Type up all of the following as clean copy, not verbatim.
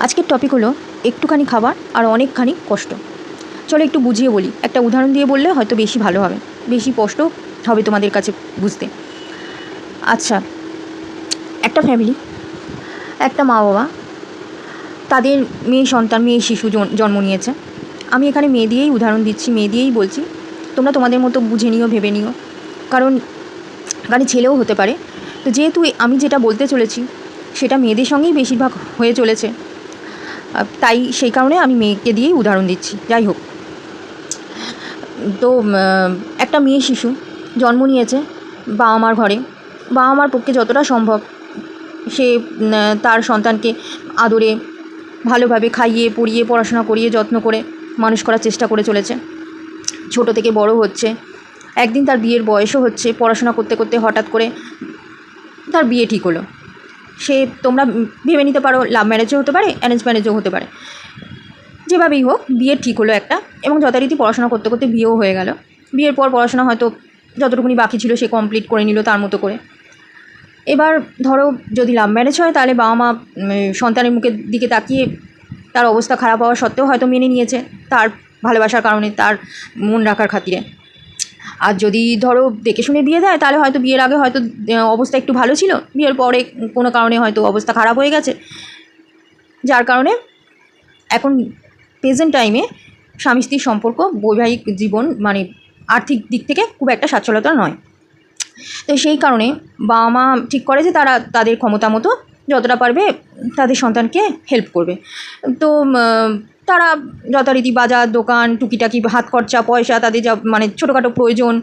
আজকের টপিক হলো একটুখানি খাবার আর অনেকখানি কষ্ট। চলো একটু বুঝিয়ে বলি, একটা উদাহরণ দিয়ে বললে হয়তো বেশি ভালো হবে, বেশি স্পষ্ট হবে তোমাদের কাছে বুঝতে। আচ্ছা, একটা ফ্যামিলি, একটা মা বাবা, তাদের মেয়ে সন্তান, মেয়ে শিশু জন্ম নিয়েছে। আমি এখানে মেয়ে দিয়েই উদাহরণ দিচ্ছি, মেয়ে দিয়েই বলছি, তোমরা তোমাদের মতো বুঝে নিও, ভেবে নিও, কারণ এখানে ছেলেও হতে পারে। তো যেহেতু আমি যেটা বলতে চলেছি সেটা মেয়েদের সঙ্গেই বেশিরভাগ হয়ে চলেছে, তাই সেই কারণে আমি মেয়েকে দিয়েই উদাহরণ দিচ্ছি। যাই হোক, তো একটা মেয়ে শিশু জন্ম নিয়েছে বাবা মার ঘরে। বাবা মার পক্ষে যতটা সম্ভব সে তার সন্তানকে আদরে ভালোভাবে খাইয়ে পরিয়ে পড়াশোনা করিয়ে যত্ন করে মানুষ করার চেষ্টা করে চলেছে। ছোট থেকে বড় হচ্ছে, একদিন তার বিয়ের বয়সও হচ্ছে। পড়াশোনা করতে করতে হঠাৎ করে তার বিয়ে ঠিক হলো। সে তোমরা ভেবে নিতে পারো লাভ ম্যারেজও হতে পারে, অ্যারেঞ্জ ম্যারেজও হতে পারে, যেভাবেই হোক বিয়ে ঠিক হলো একটা, এবং যথারীতি পড়াশোনা করতে করতে বিয়েও হয়ে গেল। বিয়ের পর পড়াশোনা হয়তো যতটুকুনি বাকি ছিল সে কমপ্লিট করে নিল তার মতো করে। এবার ধরো যদি লাভ ম্যারেজ হয় তাহলে বাবা মা সন্তানের মুখের দিকে তাকিয়ে তার অবস্থা খারাপ হওয়া সত্ত্বেও হয়তো মেনে নিয়েছে, তার ভালোবাসার কারণে, তার মন রাখার খাতিরে। আর যদি ধরো দেখে শুনে বিয়ে দেয় তাহলে হয়তো বিয়ের আগে হয়তো অবস্থা একটু ভালো ছিল, বিয়ের পরে কোনো কারণে হয়তো অবস্থা খারাপ হয়ে গেছে, যার কারণে এখন প্রেজেন্ট টাইমে স্বামী স্ত্রীর সম্পর্ক, বৈবাহিক জীবন মানে আর্থিক দিক থেকে খুব একটা সচ্ছলতা নয়। তো সেই কারণে বাবা মা ঠিক করে যে তারা তাদের ক্ষমতা মতো যতটা পারবে তাদের সন্তানকে হেল্প করবে। তো তারা যথারীতি বাজার দোকান টুকিটাকি হাত খরচা পয়সা, তাদের যা মানে ছোটোখাটো প্রয়োজন,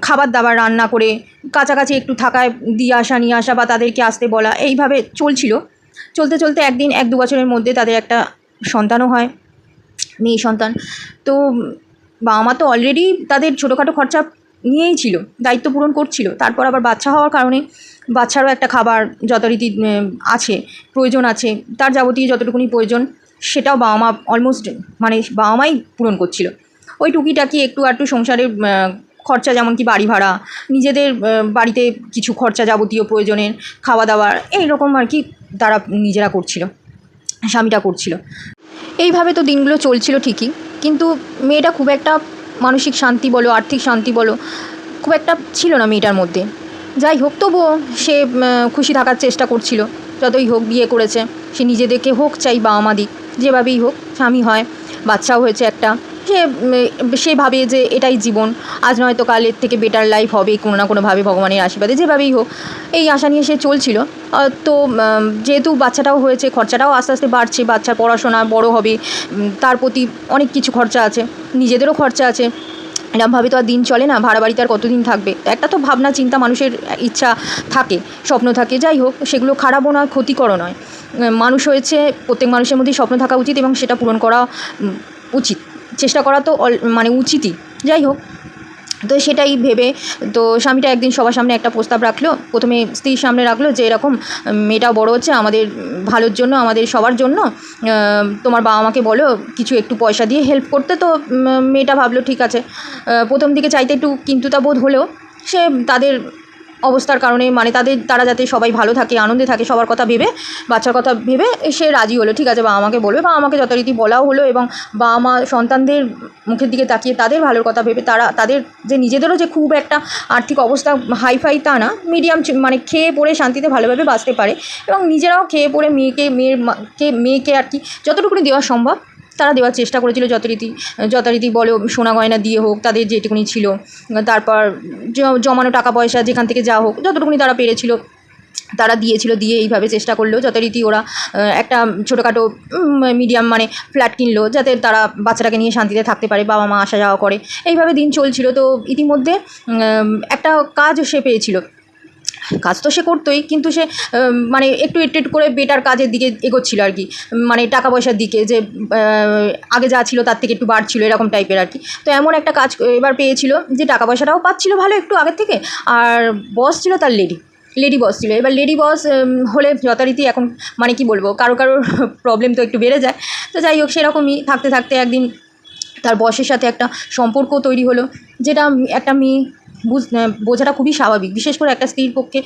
খাবার দাবার রান্না করে কাছাকাছি একটু থাকায় দিয়ে আসা নিয়ে আসা বা তাদেরকে আসতে বলা, এইভাবে চলছিল। চলতে চলতে একদিন 1-2 বছরের মধ্যে তাদের একটা সন্তানও হয়, মেয়ে সন্তান। তো বাবা মা তো অলরেডি তাদের ছোটোখাটো খরচা নিয়েই ছিল, দায়িত্ব পূরণ করছিল। তারপর আবার বাচ্চা হওয়ার কারণে বাচ্চারও একটা খাবার যথারীতি আছে, প্রয়োজন আছে, তার যাবতীয় যতটুকুনি প্রয়োজন সেটাও বাবা মা অলমোস্ট মানে বাবা মাই পূরণ করছিল। ওই টুকিটাকি একটু আধটু সংসারের খরচা, যেমন কি বাড়ি ভাড়া, নিজেদের বাড়িতে কিছু খরচা যাবতীয় প্রয়োজনের, খাওয়া দাওয়ার, এইরকম আর কি তারা নিজেরা করছিল, স্বামীটা করছিল। এইভাবে তো দিনগুলো চলছিল ঠিকই, কিন্তু মেয়েটা খুব একটা মানসিক শান্তি বলো, আর্থিক শান্তি বলো, খুব একটা ছিল না মেয়েটার মধ্যে। যাই হোক, তবুও সে খুশি থাকার চেষ্টা করছিল। যতই হোক বিয়ে করেছে, সে নিজেদেরকে হোক চাই বাবা মা দিক, যেভাবেই হোক স্বামী হয়, বাচ্চাও হয়েছে একটা। সে ভাবে যে এটাই জীবন, আজ নয়তো কাল এর থেকে বেটার লাইফ হবে কোনো না কোনোভাবে ভগবানের আশীর্বাদে, যেভাবেই হোক এই আশা নিয়ে সে চলছিল। তো যেহেতু বাচ্চাটাও হয়েছে, খরচাটাও আস্তে আস্তে বাড়ছে, বাচ্চার পড়াশোনা বড় হবে, তার প্রতি অনেক কিছু খরচা আছে, নিজেদেরও খরচা আছে। এরকমভাবে তো আর দিন চলে না, ভাড়া বাড়িতে আর কতদিন থাকবে। তো একটা তো ভাবনা চিন্তা, মানুষের ইচ্ছা থাকে, স্বপ্ন থাকে। যাই হোক, সেগুলো খারাপও নয়, ক্ষতিকরও নয়। মানুষ হয়েছে, প্রত্যেক মানুষের মধ্যেই স্বপ্ন থাকা উচিত এবং সেটা পূরণ করা উচিত, চেষ্টা করা তো মানে উচিতই। যাই হোক, তো সেটাই ভেবে তো স্বামীটা একদিন সবার সামনে একটা প্রস্তাব রাখলো। প্রথমে স্ত্রীর সামনে রাখলো যে এরকম মেয়েটাও বড় হচ্ছে, আমাদের ভালোর জন্য, আমাদের সবার জন্য তোমার বাবা মাকে বলো কিছু একটু পয়সা দিয়ে হেল্প করতে। তো মেয়েটা ভাবলো ঠিক আছে। প্রথম দিকে চাইতে একটু কিন্তুতা বোধ হলেও সে তাদের অবস্থার কারণে, মানে তারা যাতে সবাই ভালো থাকে, আনন্দে থাকে, সবার কথা ভেবে, বাচ্চার কথা ভেবে সে রাজি হলো। ঠিক আছে, বাবা মাকে বলবে, বাবা মাকে যথারীতি বলাও হলো। এবং বাবা মা সন্তানদের মুখের দিকে তাকিয়ে তাদের ভালোর কথা ভেবে, তাদের যে নিজেদেরও যে খুব একটা আর্থিক অবস্থা হাইফাই তা না, মিডিয়াম, মানে খেয়ে পড়ে শান্তিতে ভালোভাবে বাঁচতে পারে, এবং নিজেরাও খেয়ে পড়ে মেয়েকে আর কি যতটুকুনি দেওয়া সম্ভব তারা দেওয়ার চেষ্টা করেছিল। যথারীতি বলো সোনা গয়না দিয়ে হোক, তাদের যেটুকুনি ছিল, তারপর জমানো টাকা পয়সা যেখান থেকে যা হোক যতটুকুনি তারা পেরেছিল তারা দিয়েছিল। দিয়ে এইভাবে চেষ্টা করলো যথারীতি ওরা একটা ছোটোখাটো মিডিয়াম মানে ফ্ল্যাট কিনলো, যাতে তারা বাচ্চাটাকে নিয়ে শান্তিতে থাকতে পারে, বাবা মা আসা যাওয়া করে। এইভাবে দিন চলছিল। তো ইতিমধ্যে একটা কাজ সে পেয়েছিল। কাজ তো সে করতোই, কিন্তু সে মানে একটু একটু করে বেটার কাজের দিকে এগোচ্ছিল আর কি, মানে টাকা পয়সার দিকে, যে আগে যা ছিল তার থেকে একটু বাড়ছিল, এরকম টাইপের আর কি। তো এমন একটা কাজ এবার পেয়েছিল যে টাকা পয়সাটাও পাচ্ছিল ভালো একটু আগের থেকে, আর বস ছিল তার লেডি বস ছিল। এবার লেডি বস হলে যথারীতি এখন মানে কি বলবো, কারোর প্রবলেম তো একটু বেড়ে যায়। তো যাই হোক, সেরকমই থাকতে থাকতে একদিন তার বসের সাথে একটা সম্পর্ক তৈরি হলো, যেটা একটা মেয়ে বোঝাটা খুবই স্বাভাবিক। বিশেষ করে একটা স্ত্রীর পক্ষে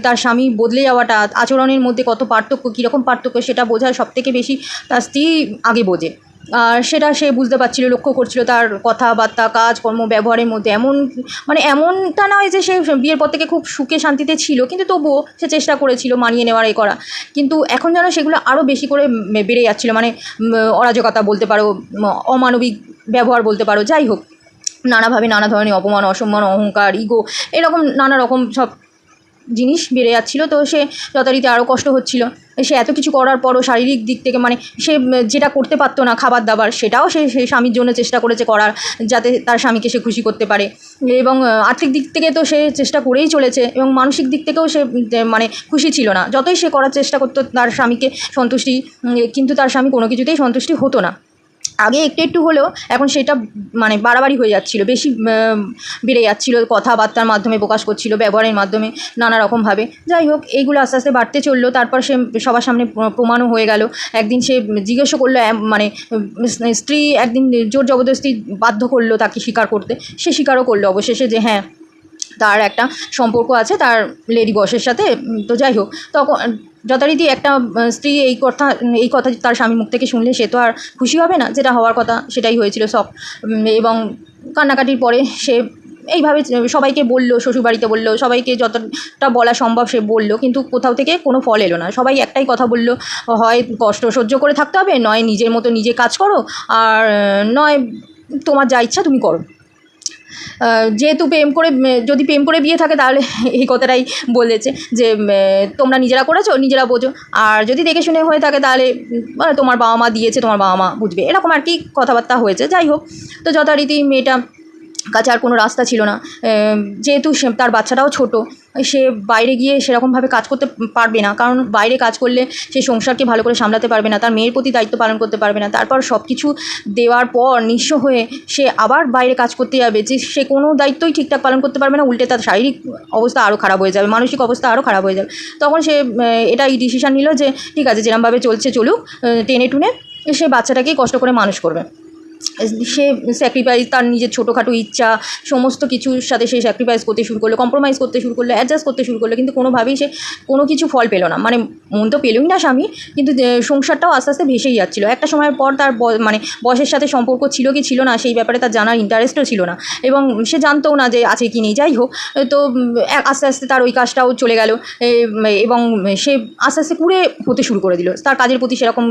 তার স্বামী বদলে যাওয়াটা, আচরণের মধ্যে কত পার্থক্য, কীরকম পার্থক্য, সেটা বোঝার সবথেকে বেশি তার স্ত্রী আগে বোঝে। আর সেটা সে বুঝতে পারছিল, লক্ষ্য করছিল তার কথাবার্তা, কাজকর্ম, ব্যবহারের মধ্যে এমনটা নয় যে সে বিয়ের পর থেকে খুব সুখে শান্তিতে ছিল, কিন্তু তবুও সে চেষ্টা করেছিল মানিয়ে নেওয়ার, এ করা। কিন্তু এখন যেন সেগুলো আরও বেশি করে বেড়ে যাচ্ছিল, অরাজকতা বলতে পারো, অমানবিক ব্যবহার বলতে পারো, যাই হোক, নানাভাবে নানা ধরনের অপমান, অসম্মান, অহংকার, ইগো, এরকম নানা রকম সব জিনিস বেড়ে যাচ্ছিলো। তো সে যথারীতি আরও কষ্ট হচ্ছিল। সে এত কিছু করার পরও শারীরিক দিক থেকে সে যেটা করতে পারতো না, খাবার দাবার, সেটাও সে স্বামীর জন্য চেষ্টা করেছে করার, যাতে তার স্বামীকে সে খুশি করতে পারে। এবং আর্থিক দিক থেকে তো সে চেষ্টা করেই চলেছে, এবং মানসিক দিক থেকেও সে খুশি ছিল না। যতই সে করার চেষ্টা করতো তার স্বামীকে সন্তুষ্টি, কিন্তু তার স্বামী কোনো কিছুতেই সন্তুষ্টি হতো না। আগে একটু একটু হলেও, এখন সেটা বাড়াবাড়ি হয়ে যাচ্ছিলো, বেশি বেড়ে যাচ্ছিলো, কথাবার্তার মাধ্যমে প্রকাশ করছিল, ব্যবহারের মাধ্যমে নানা রকমভাবে। যাই হোক, এইগুলো আস্তে আস্তে বাড়তে চললো। তারপর সে সবার সামনে প্রমাণও হয়ে গেল। একদিন সে জিজ্ঞেসও করলো, স্ত্রী একদিন জোর জবরদস্তি বাধ্য করলো তাকে স্বীকার করতে। সে স্বীকারও করলো অবশেষে যে হ্যাঁ, তার একটা সম্পর্ক আছে তার লেডি বসের সাথে। তো যাই হোক, তখন যথারীতি একটা স্ত্রী এই কথা তার স্বামীর মুখ থেকে শুনলে সে তো আর খুশি হবে না, যেটা হওয়ার কথা সেটাই হয়েছিল সব। এবং কান্নাকাটির পরে সে এইভাবে সবাইকে বলল, শ্বশুরবাড়িতে বলল, সবাইকে যতটা বলা সম্ভব সে বলল, কিন্তু কোথাও থেকে কোনো ফল এলো না। সবাই একটাই কথা বলল, হয় কষ্ট সহ্য করে থাকতে হবে, নয় নিজের মতো নিজে কাজ করো, আর নয় তোমার যা ইচ্ছা তুমি করো। যেহেতু যদি প্রেম করে বিয়ে থাকে, তাহলে এই কথাটাই বলেছে যে তোমরা নিজেরা করেছো, নিজেরা বোঝো। আর যদি দেখে শুনে হয়ে থাকে, তাহলে তোমার বাবা মা দিয়েছে, তোমার বাবা মা বুঝবে, এরকম আর কি কথাবার্তা হয়েছে। যাই হোক, তো যথারীতি মেয়েটা কাছে আর কোনো রাস্তা ছিল না। যেহেতু তার বাচ্চাটাও ছোট, সে বাইরে গিয়ে সেরকমভাবে কাজ করতে পারবে না, কারণ বাইরে কাজ করলে সে সংসারকে ভালো করে সামলাতে পারবে না, তার মেয়ের প্রতি দায়িত্ব পালন করতে পারবে না। তারপর সব কিছু দেওয়ার পর নিঃস্ব হয়ে সে আবার বাইরে কাজ করতে যাবে, যে সে কোনো দায়িত্বই ঠিকঠাক পালন করতে পারবে না, উল্টে তার শারীরিক অবস্থা আরও খারাপ হয়ে যাবে, মানসিক অবস্থা আরও খারাপ হয়ে যাবে। তখন সে এটাই ডিসিশান নিল যে ঠিক আছে, যেরকমভাবে চলছে চলুক, টেনে টুনে সে বাচ্চাটাকেই কষ্ট করে মানুষ করবে। সে স্যাক্রিফাইস, তার নিজের ছোটোখাটো ইচ্ছা সমস্ত কিছুর সাথে সে স্যাক্রিফাইস করতে শুরু করলো, কম্প্রোমাইজ করতে শুরু করলো, অ্যাডজাস্ট করতে শুরু করলো, কিন্তু কোনোভাবেই সে কোনো কিছু ফল পেল না। মন তো পেলই না স্বামী, কিন্তু সংসারটাও আস্তে আস্তে ভেসেই যাচ্ছিলো। একটা সময়ের পর তার বসের সাথে সম্পর্ক ছিল কি ছিল না, সেই ব্যাপারে তার জানার ইন্টারেস্টও ছিল না, এবং সে জানতও না যে আছে কি নেই। যাই হোক, তো আস্তে আস্তে তার ওই কাজটাও চলে গেল, এবং সে আস্তে আস্তে কুড়ে হতে শুরু করে দিল। তার কাজের প্রতি সেরকম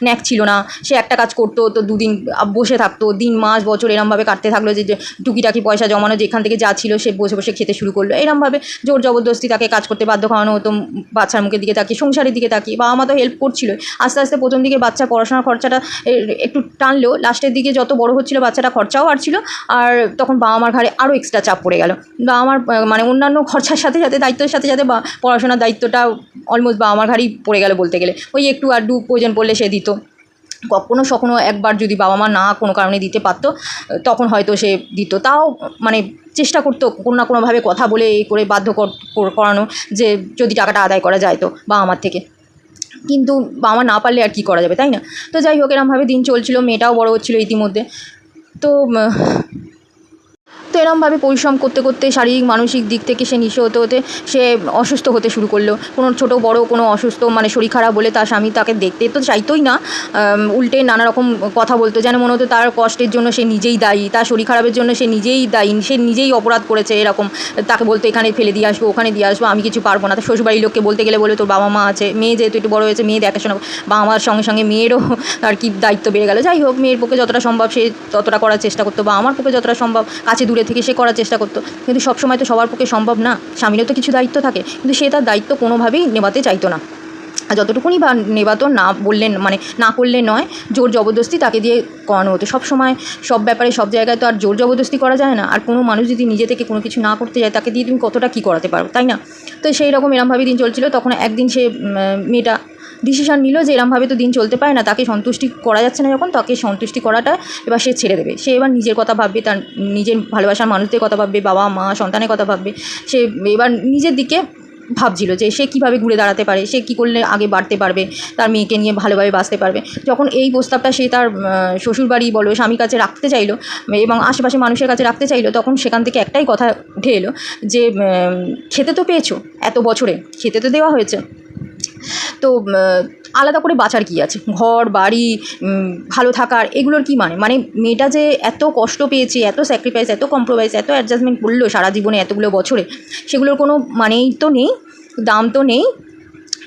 ন্যাক ছিল না। সে একটা কাজ করতো তো দুদিন বসে থাকতো, দিন মাস বছর এরমভাবে কাটতে থাকলো, যে টুকিটাকি পয়সা জমানো যেখান থেকে যা ছিল সে বসে বসে খেতে শুরু করলো। এরমভাবে জোর জবরদস্তি তাকে কাজ করতে বাধ্য করানো হতো, বাচ্চার মুখের দিকে তাকিয়ে, সংসারের দিকে তাকিয়ে। বাবা মা তো হেল্প করছিল। আস্তে আস্তে প্রথম দিকে বাচ্চার পড়াশোনার খরচাটা একটু টানলেও, লাস্টের দিকে যত বড় হচ্ছিল বাচ্চাটা, খরচাও বাড়ছিল, আর তখন বাবা মার ঘাড়ে আরও এক্সট্রা চাপ পড়ে গেল। বাবা মার অন্যান্য খরচার সাথে সাথে, দায়িত্বের সাথে সাথে পড়াশোনার দায়িত্বটা অলমোস্ট বাবা মার ঘাড়েই পড়ে গেল বলতে গেলে। ওই একটু আধটু প্রয়োজন পড়লে সে দিত, কখনো একবার যদি বাবা মা না কোনো কারণে দিতে পারতো, তখন হয়তো সে দিত। তাও চেষ্টা করতো কোনো না কোনোভাবে কথা বলে এই করে বাধ্য করানো, যে যদি টাকাটা আদায় করা যায় তো বাবা মার থেকে। কিন্তু বাবা মা না পারলে আর কী করা যাবে, তাই না? তো যাই হোক, এরমভাবে দিন চলছিল, মেয়েটাও বড় হচ্ছিলো ইতিমধ্যে। তো এরমভাবে পরিশ্রম করতে করতে শারীরিক মানসিক দিক থেকে সে নিঃস্ব হতে হতে সে অসুস্থ হতে শুরু করলো। কোনো ছোটো বড় কোনো অসুস্থ শরীর খারাপ বলে তার স্বামী তাকে দেখতে তো চাইতোই না, উল্টে নানা রকম কথা বলতো, যেন মনে হতো তার কষ্টের জন্য সে নিজেই দায়ী, তার শরীর খারাপের জন্য সে নিজেই দায়ী, সে নিজেই অপরাধ করেছে এরকম। তাকে বলতো এখানে ফেলে দিয়ে আসবো, ওখানে দিয়ে আসবো, আমি কিছু পারবো না। তার শ্বশুরবাড়ির লোককে বলতে গেলে বলে তোর বাবা মা আছে, মেয়ে যেহেতু একটু বড়ো হয়েছে, মেয়ে দেখাশোনা, বাবা মার সঙ্গে সঙ্গে মেয়েরও আর কি দায়িত্ব বেড়ে গেলো। যাই হোক, মেয়ের পক্ষে যতটা সম্ভব সে ততটা করার চেষ্টা করতো, বা আমার পক্ষে যতটা সম্ভব কাছে দূরে থেকে সে করার চেষ্টা করতো। কিন্তু সবসময় তো সবার পক্ষে সম্ভব না, স্বামীরও তো কিছু দায়িত্ব থাকে, কিন্তু সে তার দায়িত্ব কোনোভাবেই নেভাতে চাইতো না। আর যতটুকুনি বা নেভাতো, না বললেন না করলে নয়, জোর জবরদস্তি তাকে দিয়ে করানো হতো। সব সময় সব ব্যাপারে সব জায়গায় তো আর জোর জবরদস্তি করা যায় না। আর কোনো মানুষ যদি নিজে থেকে কোনো কিছু না করতে যায়, তাকে দিয়ে তুমি কতটা কী করাতে পারো, তাই না? তো সেই রকম এরমভাবেই দিন চলছিল। তখন একদিন সে মেয়েটা ডিসিশান নিল যে এরমভাবে তো দিন চলতে পারে না, তাকে সন্তুষ্টি করা যাচ্ছে না যখন, তাকে সন্তুষ্টি করাটা এবার সে ছেড়ে দেবে। সে এবার নিজের কথা ভাববে, তার নিজের ভালোবাসার মানুষদের কথা ভাববে, বাবা মা সন্তানের কথা ভাববে। সে এবার নিজের দিকে ভাবছিল যে সে কীভাবে ঘুরে দাঁড়াতে পারে, সে কী করলে আগে বাড়তে পারবে, তার মেয়েকে নিয়ে ভালোভাবে বাঁচতে পারবে। যখন এই প্রস্তাবটা সে তার শ্বশুরবাড়ি বলো স্বামীর কাছে রাখতে চাইলো এবং আশেপাশে মানুষের কাছে রাখতে চাইলো, তখন সেখান থেকে একটাই কথা উঠে এলো যে খেতে তো পেয়েছো, এত বছরে খেতে তো দেওয়া হয়েছে, তো আলাদা করে বাঁচার কী আছে? ঘর বাড়ি ভালো থাকার এগুলোর কী মানে মেয়েটা যে এত কষ্ট পেয়েছে, এত স্যাক্রিফাইস, এত কম্প্রোমাইজ, এত অ্যাডজাস্টমেন্ট করলো সারা জীবনে এতগুলো বছরে, সেগুলোর কোনো মানেই তো নেই, দাম তো নেই।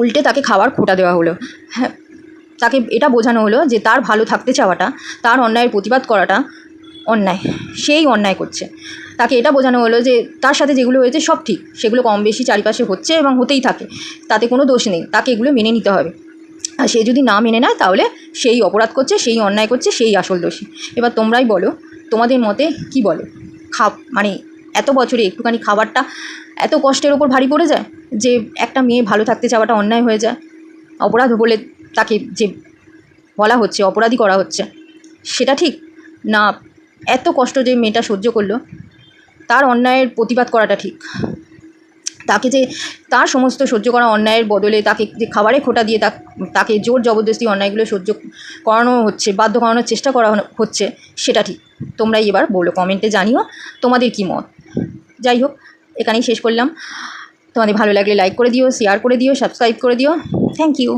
উল্টে তাকে খাবার খোটা দেওয়া হলো। হ্যাঁ, তাকে এটা বোঝানো হলো যে তার ভালো থাকতে চাওয়াটা, তার অন্যায়ের প্রতিবাদ করাটা অন্যায়, সেই অন্যায় করছে। তাকে এটা বোঝানো হলো যে তার সাথে যেগুলো হয়েছে সব ঠিক, সেগুলো কম বেশি চারিপাশে হচ্ছে এবং হতেই থাকে, তাতে কোনো দোষ নেই, তাকে এগুলো মেনে নিতে হবে। আর সে যদি না মেনে নেয় তাহলে সেই অপরাধ করছে, সেই অন্যায় করছে, সেই আসল দোষী। এবার তোমরাই বলো, তোমাদের মতে কি বলে? মানে এত বছরে একটুখানি খাবারটা এত কষ্টের ওপর ভারী পড়ে যায় যে একটা মেয়ে ভালো থাকতে চাওয়াটা অন্যায় হয়ে যায়, অপরাধ বলে তাকে যে বলা হচ্ছে, অপরাধী করা হচ্ছে, সেটা ঠিক না? এত কষ্ট যে মেয়েটা সহ্য করলো, তার অন্যায়ের প্রতিবাদ করাটা ঠিক? তাকে যে তার সমস্ত সহ্য করা অন্যায়ের বদলে তাকে যে খাবারে খোটা দিয়ে তাকে জোর জবরদস্তি অন্যায়গুলো সহ্য করানো হচ্ছে, বাধ্য করানোর চেষ্টা করা হচ্ছে, সেটা ঠিক? তোমরাই এবার বলো, কমেন্টে জানিও তোমাদের কী মত। যাই হোক, এখানেই শেষ করলাম। তোমাদের ভালো লাগলে লাইক করে দিও, শেয়ার করে দিও, সাবস্ক্রাইব করে দিও। Thank you.